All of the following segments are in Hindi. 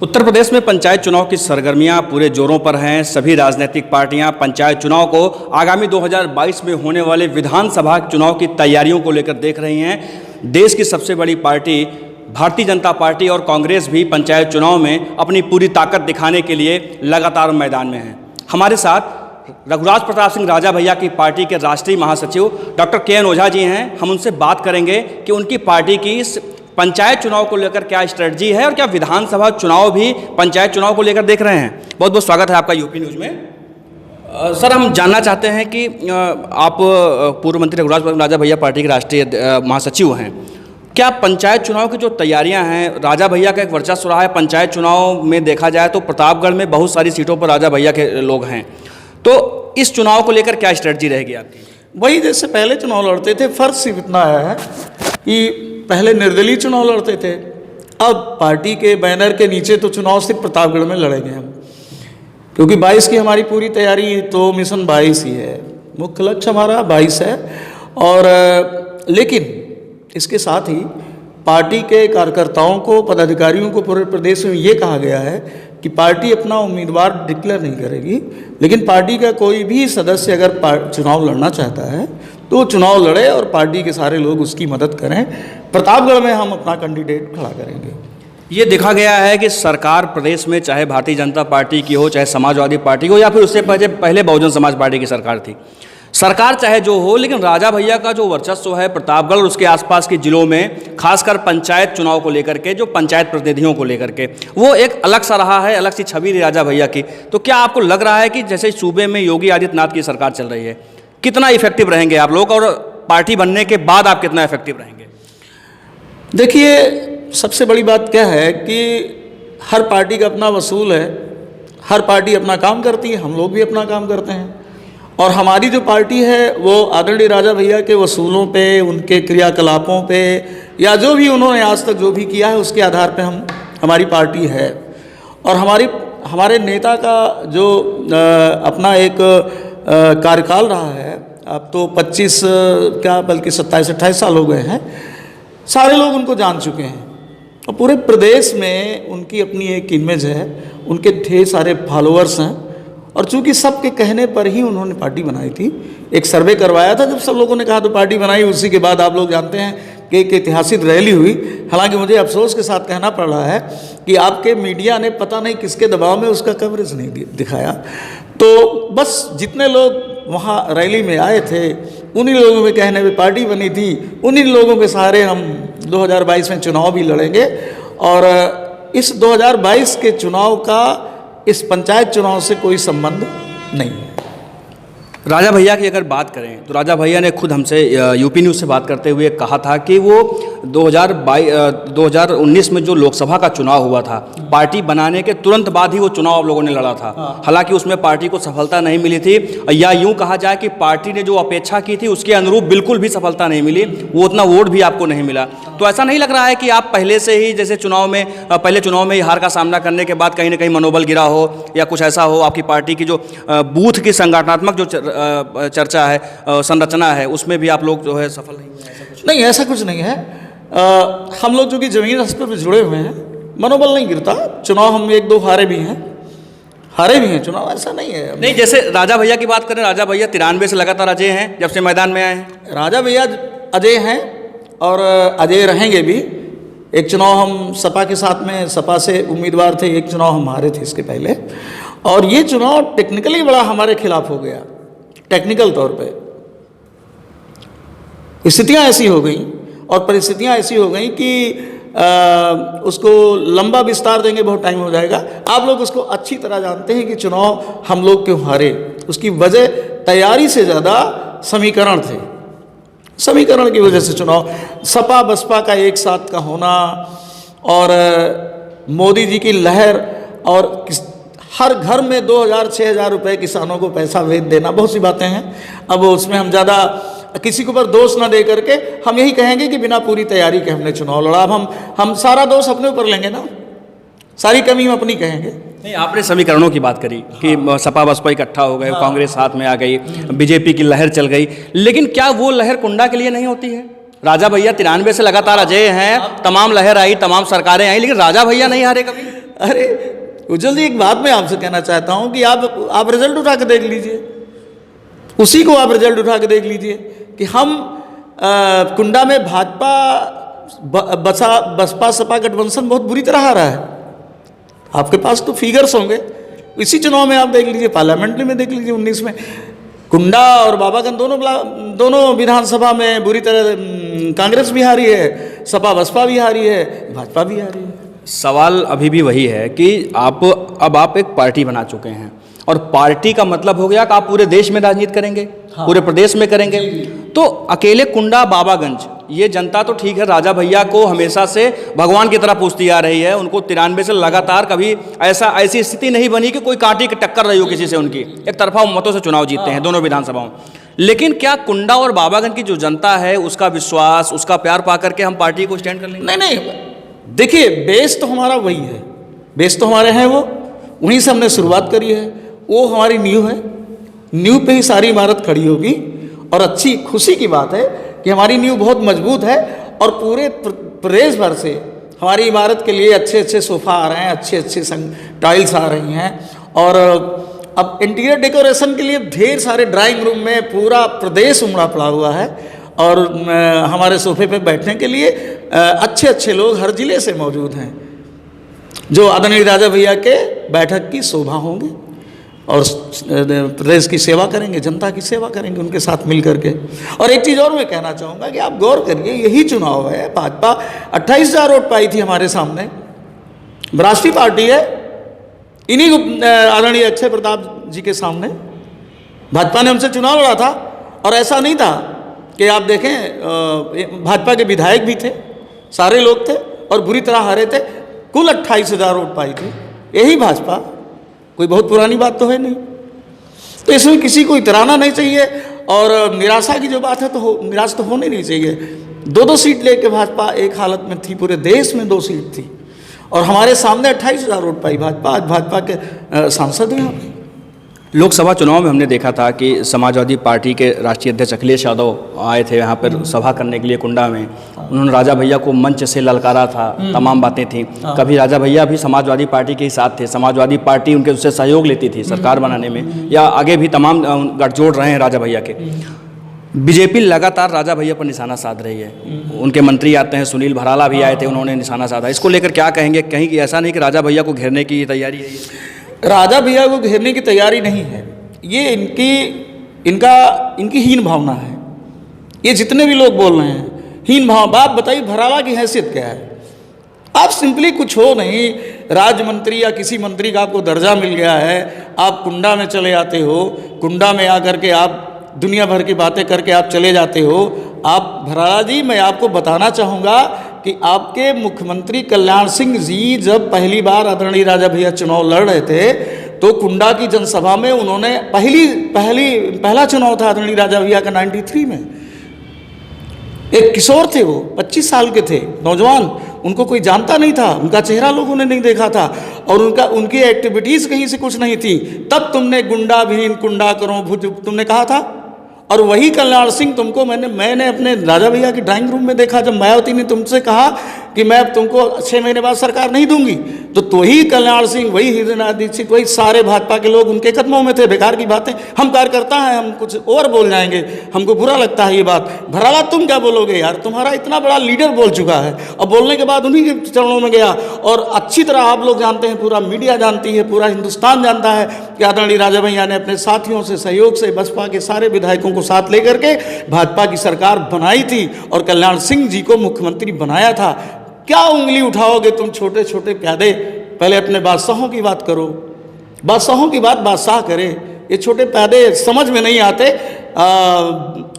उत्तर प्रदेश में पंचायत चुनाव की सरगर्मियां पूरे जोरों पर हैं। सभी राजनीतिक पार्टियां पंचायत चुनाव को आगामी 2022 में होने वाले विधानसभा चुनाव की तैयारियों को लेकर देख रही हैं। देश की सबसे बड़ी पार्टी भारतीय जनता पार्टी और कांग्रेस भी पंचायत चुनाव में अपनी पूरी ताकत दिखाने के लिए लगातार मैदान में हैं। हमारे साथ रघुराज प्रताप सिंह राजा भैया की पार्टी के राष्ट्रीय महासचिव डॉक्टर के एन ओझा जी हैं। हम उनसे बात करेंगे कि उनकी पार्टी की इस पंचायत चुनाव को लेकर क्या स्ट्रेटजी है और क्या विधानसभा चुनाव भी पंचायत चुनाव को लेकर देख रहे हैं। बहुत बहुत स्वागत है आपका यूपी न्यूज़ में। सर, हम जानना चाहते हैं कि आप पूर्व मंत्री रघुराज राजा भैया पार्टी के राष्ट्रीय महासचिव हैं। क्या पंचायत चुनाव की जो तैयारियां हैं, राजा भैया का एक वर्चस्व रहा है पंचायत चुनाव में, देखा जाए तो प्रतापगढ़ में बहुत सारी सीटों पर राजा भैया के लोग हैं, तो इस चुनाव को लेकर क्या स्ट्रेटजी रहेगी आपकी? वही जैसे पहले चुनाव लड़ते थे, फर्क सिर्फ इतना आया है कि पहले निर्दलीय चुनाव लड़ते थे, अब पार्टी के बैनर के नीचे तो चुनाव सिर्फ प्रतापगढ़ में लड़ेंगे हम, क्योंकि 22 की हमारी पूरी तैयारी तो मिशन 22 ही है, मुख्य लक्ष्य हमारा 22 है। और लेकिन इसके साथ ही पार्टी के कार्यकर्ताओं को, पदाधिकारियों को पूरे प्रदेश में ये कहा गया है कि पार्टी अपना उम्मीदवार डिक्लेयर नहीं करेगी, लेकिन पार्टी का कोई भी सदस्य अगर चुनाव लड़ना चाहता है तो चुनाव लड़े और पार्टी के सारे लोग उसकी मदद करें। प्रतापगढ़ में हम अपना कैंडिडेट खड़ा करेंगे। ये देखा गया है कि सरकार प्रदेश में चाहे भारतीय जनता पार्टी की हो, चाहे समाजवादी पार्टी हो, या फिर उससे पहले बहुजन समाज पार्टी की सरकार थी, सरकार चाहे जो हो, लेकिन राजा भैया का जो वर्चस्व है प्रतापगढ़ और उसके आसपास के जिलों में, खासकर पंचायत चुनाव को लेकर के, जो पंचायत प्रतिनिधियों को लेकर के, वो एक अलग सा रहा है, अलग सी छवि रही राजा भैया की। तो क्या आपको लग रहा है कि जैसे सूबे में योगी आदित्यनाथ की सरकार चल रही है, कितना इफेक्टिव रहेंगे आप लोग, और पार्टी बनने के बाद आप कितना इफेक्टिव रहेंगे? देखिए, सबसे बड़ी बात क्या है कि हर पार्टी का अपना वसूल है, हर पार्टी अपना काम करती है, हम लोग भी अपना काम करते हैं। और हमारी जो पार्टी है वो आदरणीय राजा भैया के वसूलों पे, उनके क्रियाकलापों पे, या जो भी उन्होंने आज तक जो भी किया है उसके आधार पे हमारी पार्टी है। और हमारे नेता का जो अपना एक कार्यकाल रहा है, अब तो 25 क्या बल्कि 27-28 साल हो गए हैं, सारे लोग उनको जान चुके हैं और पूरे प्रदेश में उनकी अपनी एक इमेज है, उनके ढेर सारे फॉलोअर्स हैं। और चूंकि सबके कहने पर ही उन्होंने पार्टी बनाई थी, एक सर्वे करवाया था, जब सब लोगों ने कहा तो पार्टी बनाई, उसी के बाद आप लोग जानते हैं कि एक ऐतिहासिक रैली हुई। हालांकि मुझे अफसोस के साथ कहना पड़ रहा है कि आपके मीडिया ने पता नहीं किसके दबाव में उसका कवरेज नहीं दिखाया। तो बस जितने लोग वहाँ रैली में आए थे, उन्हीं लोगों के कहने पे पार्टी बनी थी, उन्हीं लोगों के सहारे हम 2022 में चुनाव भी लड़ेंगे। और इस 2022 के चुनाव का इस पंचायत चुनाव से कोई संबंध नहीं है। राजा भैया की अगर बात करें तो राजा भैया ने खुद हमसे यूपी न्यूज़ से बात करते हुए कहा था कि वो 2019 में जो लोकसभा का चुनाव हुआ था, पार्टी बनाने के तुरंत बाद ही वो चुनाव आप लोगों ने लड़ा था। हालांकि उसमें पार्टी को सफलता नहीं मिली थी, या यूं कहा जाए कि पार्टी ने जो अपेक्षा की थी उसके अनुरूप बिल्कुल भी सफलता नहीं मिली, वो उतना वोट भी आपको नहीं मिला। तो ऐसा नहीं लग रहा है कि आप पहले से ही जैसे पहले चुनाव में हार का सामना करने के बाद कहीं ना कहीं मनोबल गिरा हो, या कुछ ऐसा हो, आपकी पार्टी की जो बूथ की संगठनात्मक जो चर्चा है, संरचना है, उसमें भी आप लोग जो है सफल नहीं हुए? नहीं, ऐसा कुछ नहीं है। हम लोग जो कि जमीन स्तर पर जुड़े हुए हैं, मनोबल नहीं गिरता। चुनाव हम 1-2 हारे भी हैं चुनाव, ऐसा नहीं है। नहीं, जैसे राजा भैया की बात करें, राजा भैया 93 से लगातार अजय हैं, जब से मैदान में आए हैं। राजा भैया अजय हैं और अजय रहेंगे भी। एक चुनाव हम सपा के साथ में, सपा से उम्मीदवार थे, एक चुनाव हम हारे थे इसके पहले, और ये चुनाव टेक्निकली बड़ा हमारे खिलाफ हो गया। टेक्निकल तौर पे स्थितियाँ ऐसी हो गई और परिस्थितियाँ ऐसी हो गई कि उसको लंबा विस्तार देंगे बहुत टाइम हो जाएगा। आप लोग उसको अच्छी तरह जानते हैं कि चुनाव हम लोग क्यों हारे। उसकी वजह तैयारी से ज़्यादा समीकरण थे, समीकरण की वजह से चुनाव, सपा बसपा का एक साथ का होना और मोदी जी की लहर, और हर घर में 2,000-6,000 रुपये किसानों को पैसा भेज देना, बहुत सी बातें हैं। अब उसमें हम ज़्यादा किसी के ऊपर दोष ना दे करके हम यही कहेंगे कि बिना पूरी तैयारी के हमने चुनाव लड़ा। अब हम सारा दोष अपने ऊपर लेंगे ना, सारी कमी हम अपनी कहेंगे। नहीं, आपने समीकरणों की बात करी कि सपा बसपा इकट्ठा हो गए, कांग्रेस साथ में आ गई, बीजेपी की लहर चल गई, लेकिन क्या वो लहर कुंडा के लिए नहीं होती है? राजा भैया 93 से लगातार अजय हैं, तमाम लहर आई, तमाम सरकारें आई, लेकिन राजा भैया नहीं हारे कभी। अरे उज्जवल जी, एक बात मैं आपसे कहना चाहता हूं कि आप रिजल्ट उठा के देख लीजिए, उसी को आप रिजल्ट उठा के देख लीजिए कि हम कुंडा में भाजपा बसपा सपा गठबंधन बहुत बुरी तरह हारा है। आपके पास तो फिगर्स होंगे, इसी चुनाव में आप देख लीजिए, पार्लियामेंट्री में देख लीजिए 19 में कुंडा और बाबागंज दोनों विधानसभा में बुरी तरह कांग्रेस भी हारी है, सपा बसपा भी हारी है, भाजपा भी हारी है। सवाल अभी भी वही है कि आप एक पार्टी बना चुके हैं और पार्टी का मतलब हो गया कि आप पूरे देश में राजनीति करेंगे, हाँ। पूरे प्रदेश में करेंगे। तो अकेले कुंडा बाबागंज ये जनता तो ठीक है, राजा भैया को हमेशा से भगवान की तरह पूछती आ रही है, उनको 93 से लगातार कभी ऐसी स्थिति नहीं बनी कि कोई कांटे की टक्कर रही हो किसी से, उनकी एक तरफा मतों से चुनाव जीतते हैं दोनों विधानसभाओं। लेकिन क्या कुंडा और बाबागंज की जो जनता है उसका विश्वास, उसका प्यार पा करके हम पार्टी को स्टैंड कर लेंगे? नहीं, देखिए बेस तो हमारा वही है, बेस तो हमारे हैं, वो उन्हीं से हमने शुरुआत करी है, वो हमारी नींव है, नींव पे ही सारी इमारत खड़ी होगी। और अच्छी खुशी की बात है कि हमारी नींव बहुत मजबूत है और पूरे प्रदेश भर से हमारी इमारत के लिए अच्छे अच्छे सोफ़ा आ रहे हैं, अच्छे अच्छे टाइल्स आ रही हैं। और अब इंटीरियर डेकोरेशन के लिए ढेर सारे ड्राइंग रूम में पूरा प्रदेश उमड़ा पड़ा हुआ है और हमारे सोफे पे बैठने के लिए अच्छे अच्छे लोग हर जिले से मौजूद हैं जो आदरणीय राजा भैया के बैठक की शोभा होंगे और प्रदेश की सेवा करेंगे, जनता की सेवा करेंगे उनके साथ मिल करके। और एक चीज़ और मैं कहना चाहूँगा कि आप गौर करिए, यही चुनाव है, भाजपा 28,000 वोट पाई थी हमारे सामने, राष्ट्रीय पार्टी है, इन्हीं आदरणीय अक्षय प्रताप जी के सामने भाजपा ने हमसे चुनाव लड़ा था। और ऐसा नहीं था कि आप देखें भाजपा के विधायक भी थे, सारे लोग थे और बुरी तरह हारे थे, कुल 28,000 वोट पाई थी यही भाजपा, कोई बहुत पुरानी बात तो है नहीं। तो इसमें किसी को इतराना नहीं चाहिए और निराशा की जो बात है तो निराश तो होनी नहीं चाहिए। 2-2 सीट लेके भाजपा एक हालत में थी, पूरे देश में 2 सीट थी और हमारे सामने 28,000 वोट पाई भाजपा। आज भाजपा के सांसद हैं यहाँ पे। लोकसभा चुनाव में हमने देखा था कि समाजवादी पार्टी के राष्ट्रीय अध्यक्ष अखिलेश यादव आए थे यहाँ पर सभा करने के लिए कुंडा में, उन्होंने राजा भैया को मंच से ललकारा था, तमाम बातें थी। कभी राजा भैया भी समाजवादी पार्टी के ही साथ थे, समाजवादी पार्टी उनके उससे सहयोग लेती थी सरकार बनाने में, या आगे भी तमाम गठजोड़ रहे हैं राजा भैया के। बीजेपी लगातार राजा भैया पर निशाना साध रही है, उनके मंत्री आते हैं, सुनील भराला भी आए थे, उन्होंने निशाना साधा। इसको लेकर क्या कहेंगे? कहीं ऐसा नहीं कि राजा भैया को घेरने की तैयारी है? राजा भैया को घेरने की तैयारी नहीं है, ये इनकी हीन भावना है। ये जितने भी लोग बोल रहे हैं हीन भावना। बात बताइए, भराला की हैसियत क्या है? आप सिंपली कुछ हो नहीं, राज्य मंत्री या किसी मंत्री का आपको दर्जा मिल गया है, आप कुंडा में चले आते हो, कुंडा में आकर के आप दुनिया भर की बातें करके आप चले जाते हो। आप भराला जी, मैं आपको बताना चाहूँगा कि आपके मुख्यमंत्री कल्याण सिंह जी जब पहली बार आदरणीय राजा भैया चुनाव लड़ रहे थे तो कुंडा की जनसभा में उन्होंने पहला चुनाव था आदरणीय राजा भैया का 93 में। एक किशोर थे, वो 25 साल के थे, नौजवान, उनको कोई जानता नहीं था, उनका चेहरा लोगों ने नहीं देखा था और उनकी एक्टिविटीज़ कहीं से कुछ नहीं थी। तब तुमने गुंडा भीन कुंडा करो भुज तुमने कहा था। और वही कल्याण सिंह तुमको मैंने अपने राजा भैया की ड्राइंग रूम में देखा जब मायावती ने तुमसे कहा कि मैं अब तुमको 6 महीने बाद सरकार नहीं दूंगी, तो ही कल्याण सिंह, वही हृदयनाथ दीक्षित, वही सारे भाजपा के लोग उनके कदमों में थे। बेकार की बातें हम कार्यकर्ता हैं, हम कुछ और बोल जाएंगे, हमको बुरा लगता है ये बात। भराला तुम क्या बोलोगे यार, तुम्हारा इतना बड़ा लीडर बोल चुका है और बोलने के बाद उन्हीं के चरणों में गया। और अच्छी तरह आप लोग जानते हैं, पूरा मीडिया जानती है, पूरा हिंदुस्तान जानता है कि आदरणीय राजा भैया ने अपने साथियों से सहयोग से बसपा के सारे विधायकों को साथ लेकर के भाजपा की सरकार बनाई थी और कल्याण सिंह जी को मुख्यमंत्री बनाया था। क्या उंगली उठाओगे तुम छोटे छोटे प्यादे? पहले अपने बादशाहों की बात करो, बादशाहों की बात बादशाह करे, ये छोटे प्यादे समझ में नहीं आते।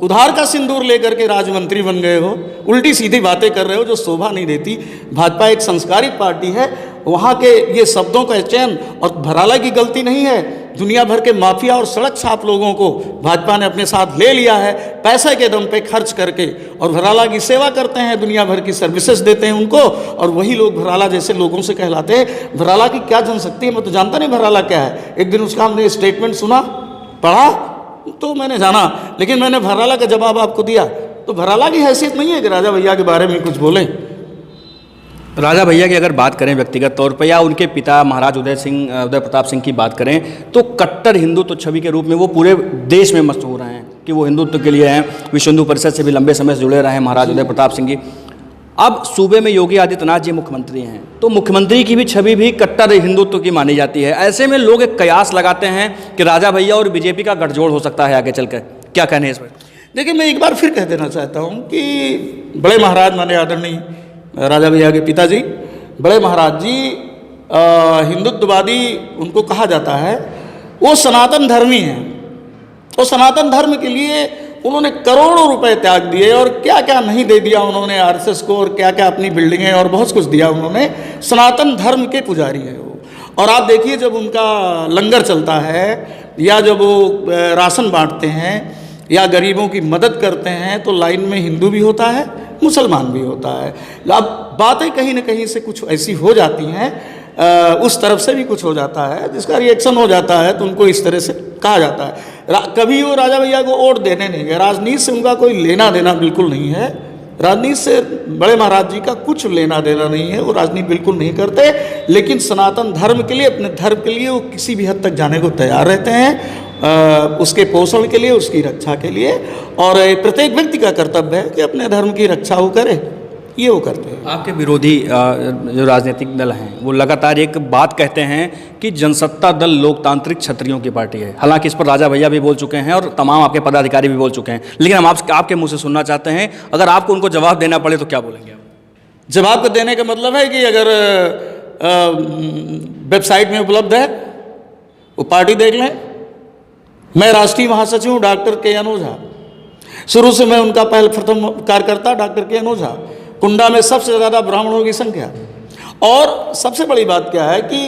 उधार का सिंदूर लेकर के राजमंत्री बन गए हो, उल्टी सीधी बातें कर रहे हो जो शोभा नहीं देती। भाजपा एक संस्कारित पार्टी है, वहाँ के ये शब्दों का चयन और भराला की गलती नहीं है। दुनिया भर के माफिया और सड़क छाप लोगों को भाजपा ने अपने साथ ले लिया है पैसे के दम पे खर्च करके, और भराला की सेवा करते हैं, दुनिया भर की सर्विसेज देते हैं उनको, और वही लोग भराला जैसे लोगों से कहलाते हैं। भराला की क्या जनशक्ति है मैं तो जानता नहीं भराला क्या है। एक दिन उसका हमने स्टेटमेंट सुना, पढ़ा तो मैंने जाना, लेकिन मैंने भराला का जवाब आपको दिया। तो भराला की हैसियत नहीं है कि राजा भैया के बारे में कुछ बोलें। राजा भैया की अगर बात करें व्यक्तिगत तौर पर या उनके पिता महाराज उदय प्रताप सिंह की बात करें तो कट्टर हिंदुत्व छवि के रूप में वो पूरे देश में मशहूर हैं कि वो हिंदुत्व के लिए हैं। विश्व हिंदू परिषद से भी लंबे समय से जुड़े रहे हैं महाराज उदय प्रताप सिंह जी। अब सूबे में योगी आदित्यनाथ जी मुख्यमंत्री हैं तो मुख्यमंत्री की भी छवि भी कट्टर हिंदुत्व की मानी जाती है। ऐसे में लोग एक कयास लगाते हैं कि राजा भैया और बीजेपी का गठजोड़ हो सकता है आगे चलकर, क्या कहने हैं इस पर? देखिए, मैं एक बार फिर कह देना चाहता हूँ कि बड़े महाराज माने आदरणीय राजा भैया के पिताजी बड़े महाराज जी हिंदुत्ववादी उनको कहा जाता है, वो सनातन धर्मी हैं। तो सनातन धर्म के लिए उन्होंने करोड़ों रुपए त्याग दिए और क्या क्या नहीं दे दिया उन्होंने आरएसएस को, और क्या क्या अपनी बिल्डिंगें और बहुत कुछ दिया उन्होंने। सनातन धर्म के पुजारी है वो। और आप देखिए, जब उनका लंगर चलता है या जब वो राशन बांटते हैं या गरीबों की मदद करते हैं तो लाइन में हिंदू भी होता है, मुसलमान भी होता है। अब बातें कहीं ना कहीं से कुछ ऐसी हो जाती हैं, उस तरफ से भी कुछ हो जाता है जिसका रिएक्शन हो जाता है, तो उनको इस तरह से कहा जाता है। कभी वो राजा भैया को वोट देने नहीं गए, राजनीति से उनका कोई लेना देना बिल्कुल नहीं है। राजनीति से बड़े महाराज जी का कुछ लेना देना नहीं है, वो राजनीति बिल्कुल नहीं करते। लेकिन सनातन धर्म के लिए, अपने धर्म के लिए वो किसी भी हद तक जाने को तैयार रहते हैं, उसके पोषण के लिए, उसकी रक्षा के लिए। और प्रत्येक व्यक्ति का कर्तव्य है कि अपने धर्म की रक्षा वो करे, ये वो करते हैं। आपके विरोधी जो राजनीतिक दल हैं वो लगातार एक बात कहते हैं कि जनसत्ता दल लोकतांत्रिक क्षत्रियों की पार्टी है। हालांकि इस पर राजा भैया भी बोल चुके हैं और तमाम आपके पदाधिकारी भी बोल चुके हैं, लेकिन हम आपके मुंह से सुनना चाहते हैं, अगर आपको उनको जवाब देना पड़े तो क्या बोलेंगे आप? जवाब को देने का मतलब है कि अगर वेबसाइट में उपलब्ध है वो पार्टी देख लें। मैं राष्ट्रीय महासचिव हूँ डॉक्टर के.एन. ओझा, शुरू से मैं उनका प्रथम कार्यकर्ता डॉक्टर के.एन. ओझा। कुंडा में सबसे ज़्यादा ब्राह्मणों की संख्या, और सबसे बड़ी बात क्या है कि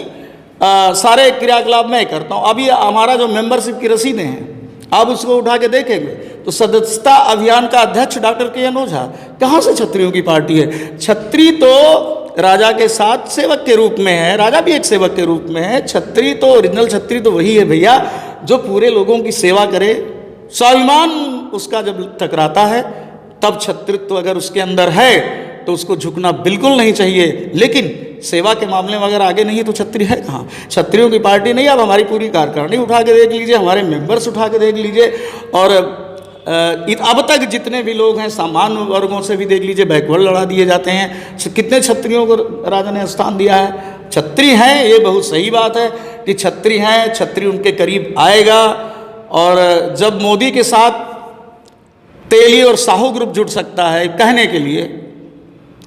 सारे क्रियाकलाप मैं करता हूँ। अभी हमारा जो मेंबरशिप की रसीदें हैं, आप उसको उठा के देखेंगे तो सदस्यता अभियान का अध्यक्ष डॉक्टर के.एन. ओझा। कहाँ से क्षत्रियों की पार्टी है? क्षत्रिय तो राजा के साथ सेवक के रूप में है, राजा भी एक सेवक के रूप में है। क्षत्रिय तो ओरिजिनल क्षत्रिय तो वही है भैया जो पूरे लोगों की सेवा करे। स्वाभिमान उसका जब टकराता है तब क्षत्रित्व अगर उसके अंदर है तो उसको झुकना बिल्कुल नहीं चाहिए। लेकिन सेवा के मामले में अगर आगे नहीं है तो क्षत्रिय है कहाँ? क्षत्रियों की पार्टी नहीं। अब हमारी पूरी कार्यकारिणी उठा के देख लीजिए, हमारे मेंबर्स उठा के देख लीजिए, और अब तक जितने भी लोग हैं सामान्य वर्गों से भी देख लीजिए, बैकवर्ड लड़ा दिए जाते हैं। कितने क्षत्रियों को राजा ने स्थान दिया है? क्षत्रिय हैं, ये बहुत सही बात है कि क्षत्रिय हैं, क्षत्रिय उनके करीब आएगा। और जब मोदी के साथ तेली और साहू ग्रुप जुड़ सकता है कहने के लिए,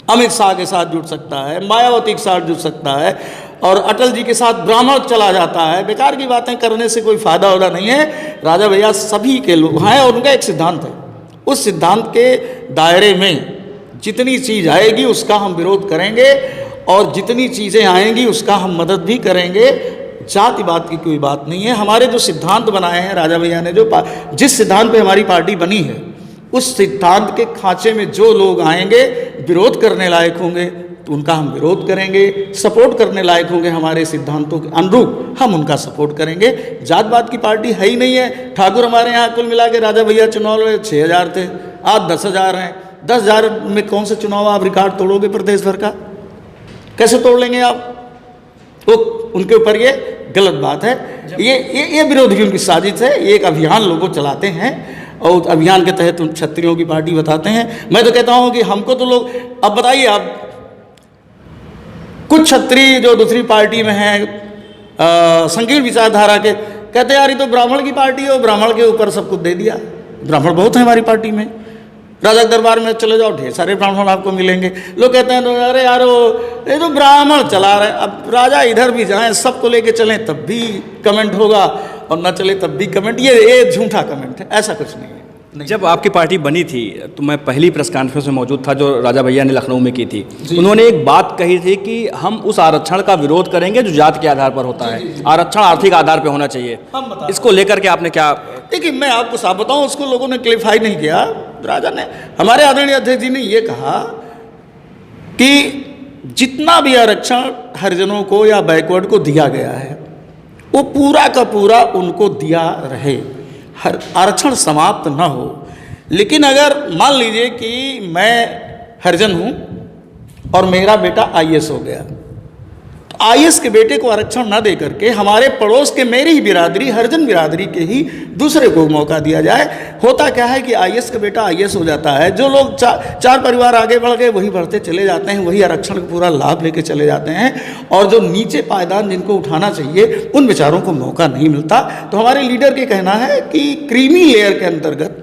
अमित शाह के साथ जुड़ सकता है, मायावती के साथ जुड़ सकता है, और अटल जी के साथ ब्राह्मण चला जाता है, बेकार की बातें करने से कोई फायदा होता नहीं है। राजा भैया सभी के लोग हैं और उनका एक सिद्धांत है, उस सिद्धांत के दायरे में जितनी चीज़ आएगी उसका हम विरोध करेंगे और जितनी चीज़ें आएंगी उसका हम मदद भी करेंगे। जाति बात की कोई बात नहीं है। हमारे जो सिद्धांत बनाए हैं राजा भैया ने, जो जिस सिद्धांत पे हमारी पार्टी बनी है, उस सिद्धांत के खांचे में जो लोग आएंगे विरोध करने लायक होंगे तो उनका हम विरोध करेंगे, सपोर्ट करने लायक होंगे हमारे सिद्धांतों के अनुरूप हम उनका सपोर्ट करेंगे। जात पात की पार्टी है ही नहीं है। ठाकुर हमारे यहाँ कुल मिला के राजा भैया चुनाव में 6,000 थे, आज 10,000 हैं। 10,000 में कौन से चुनाव आप रिकॉर्ड तोड़ोगे प्रदेश भर का? कैसे तोड़ लेंगे आप? तो उनके ऊपर ये गलत बात है। ये विरोधियों की साजिश है। ये एक अभियान लोगों चलाते हैं और अभियान के तहत उन क्षत्रियों की पार्टी बताते हैं। मैं तो कहता हूँ कि हमको तो लोग, अब बताइए आप, कुछ क्षत्रिय जो दूसरी पार्टी में हैं संकीर्ण विचारधारा के, कहते हैं यार ये तो ब्राह्मण की पार्टी है, ब्राह्मण के ऊपर सब कुछ दे दिया। ब्राह्मण बहुत है हमारी पार्टी में, राजा दरबार में चले जाओ ढेर सारे ब्राह्मण आपको मिलेंगे। लोग कहते हैं तो अरे यार ये तो ब्राह्मण चला रहे। अब राजा इधर भी जाएं, सबको लेके चलें तब भी कमेंट होगा और न चले तब भी कमेंट। ये झूठा कमेंट है, ऐसा कुछ नहीं है। जब आपकी पार्टी बनी थी तो मैं पहली प्रेस कॉन्फ्रेंस में मौजूद था जो राजा भैया ने लखनऊ में की थी। उन्होंने एक बात कही थी कि हम उस आरक्षण का विरोध करेंगे जो जात के आधार पर होता है। आरक्षण आर्थिक आधार पर होना चाहिए। इसको लेकर के आपने क्या? देखिए, मैं आपको साफ बताऊं, उसको लोगों ने क्लियरफाई नहीं किया। राजा ने, हमारे आदरणीय अध्यक्ष जी ने ये कहा कि जितना भी आरक्षण हरिजनों को या बैकवर्ड को दिया गया है वो पूरा का पूरा उनको दिया रहे, आरक्षण समाप्त न हो। लेकिन अगर मान लीजिए कि मैं हरिजन हूँ और मेरा बेटा आईएएस हो गया। तो आईएएस के बेटे को आरक्षण ना दे करके हमारे पड़ोस के मेरी ही बिरादरी, हरिजन बिरादरी के ही दूसरे को मौका दिया जाए। होता क्या है कि आईएएस का बेटा आईएएस हो जाता है, जो लोग चार परिवार आगे बढ़ गए वही बढ़ते चले जाते हैं, वही आरक्षण का पूरा लाभ लेके चले जाते हैं, और जो नीचे पायदान जिनको उठाना चाहिए उन बेचारों को मौका नहीं मिलता। तो हमारे लीडर के कहना है कि क्रीमी लेयर के अंतर्गत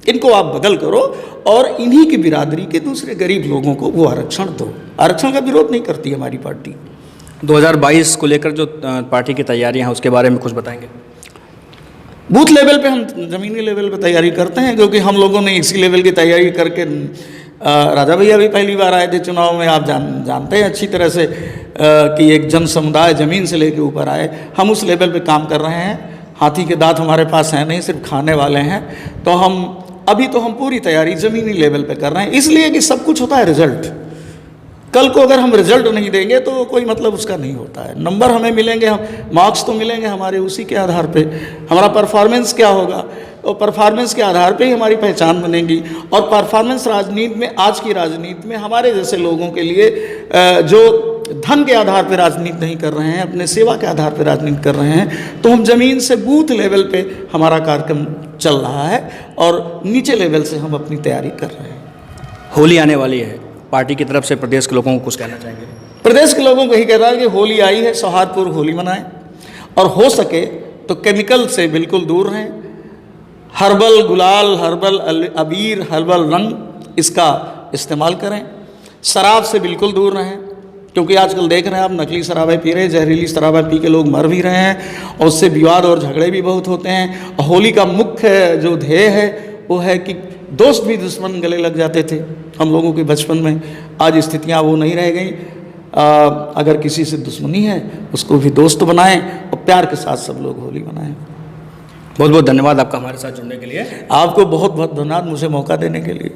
इनको आप बदल करो और इन्हीं की बिरादरी के दूसरे गरीब लोगों को वो आरक्षण दो। आरक्षण का विरोध नहीं करती हमारी पार्टी। 2022 को लेकर जो पार्टी की तैयारियां हैं उसके बारे में कुछ बताएंगे? बूथ लेवल पे हम ज़मीनी लेवल पे तैयारी करते हैं, क्योंकि हम लोगों ने इसी लेवल की तैयारी करके राजा भैया भी पहली बार आए थे चुनाव में, आप जानते हैं अच्छी तरह से कि एक जन समुदाय ज़मीन से लेके ऊपर आए। हम उस लेवल पे काम कर रहे हैं। हाथी के दांत हमारे पास हैं नहीं, सिर्फ खाने वाले हैं। तो हम पूरी तैयारी ज़मीनी लेवल पे कर रहे हैं, इसलिए कि सब कुछ होता है रिजल्ट। कल को अगर हम रिजल्ट नहीं देंगे तो कोई मतलब उसका नहीं होता है। नंबर हमें मिलेंगे, हम मार्क्स तो मिलेंगे हमारे, उसी के आधार पे हमारा परफॉर्मेंस क्या होगा, और परफॉर्मेंस के आधार पे ही हमारी पहचान बनेगी। और परफॉर्मेंस राजनीति में, आज की राजनीति में हमारे जैसे लोगों के लिए जो धन के आधार पर राजनीति नहीं कर रहे हैं, अपने सेवा के आधार पर राजनीति कर रहे हैं, तो हम ज़मीन से बूथ लेवल पे हमारा कार्यक्रम चल रहा है और नीचे लेवल से हम अपनी तैयारी कर रहे हैं। होली आने वाली है, पार्टी की तरफ से प्रदेश के लोगों को कुछ कहना चाहेंगे? प्रदेश के लोगों को यही कह रहा है कि होली आई है, सौहार्दपूर्वक होली मनाएं, और हो सके तो केमिकल से बिल्कुल दूर रहें। हर्बल गुलाल, हर्बल अबीर, हर्बल रंग इसका इस्तेमाल करें। शराब से बिल्कुल दूर रहें, क्योंकि आजकल देख रहे हैं आप नकली शराबें पी रहे हैं, जहरीली शराबें पी के लोग मर भी रहे हैं और उससे विवाद और झगड़े भी बहुत होते हैं। और होली का मुख्य जो ध्येय है वो है कि दोस्त भी दुश्मन गले लग जाते थे हम लोगों के बचपन में। आज स्थितियां वो नहीं रह गई। अगर किसी से दुश्मनी है उसको भी दोस्त बनाएं और प्यार के साथ सब लोग होली मनाएं। बहुत बहुत धन्यवाद आपका हमारे साथ जुड़ने के लिए। आपको बहुत बहुत धन्यवाद मुझे मौका देने के लिए।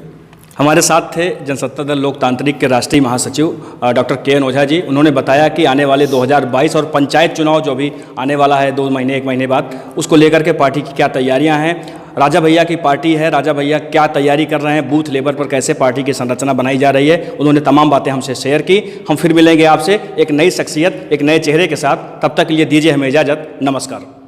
हमारे साथ थे जनसत्ता दल लोकतांत्रिक के राष्ट्रीय महासचिव डॉक्टर के.एन. ओझा जी। उन्होंने बताया कि आने वाले 2022 और पंचायत चुनाव जो भी आने वाला है 2 महीने 1 महीने बाद, उसको लेकर के पार्टी की क्या तैयारियां हैं। राजा भैया की पार्टी है, राजा भैया क्या तैयारी कर रहे हैं, बूथ लेवल पर कैसे पार्टी की संरचना बनाई जा रही है, उन्होंने तमाम बातें हमसे शेयर की। हम फिर मिलेंगे आपसे एक नई शख्सियत, एक नए चेहरे के साथ। तब तक के लिए दीजिए हमें इजाज़त। नमस्कार।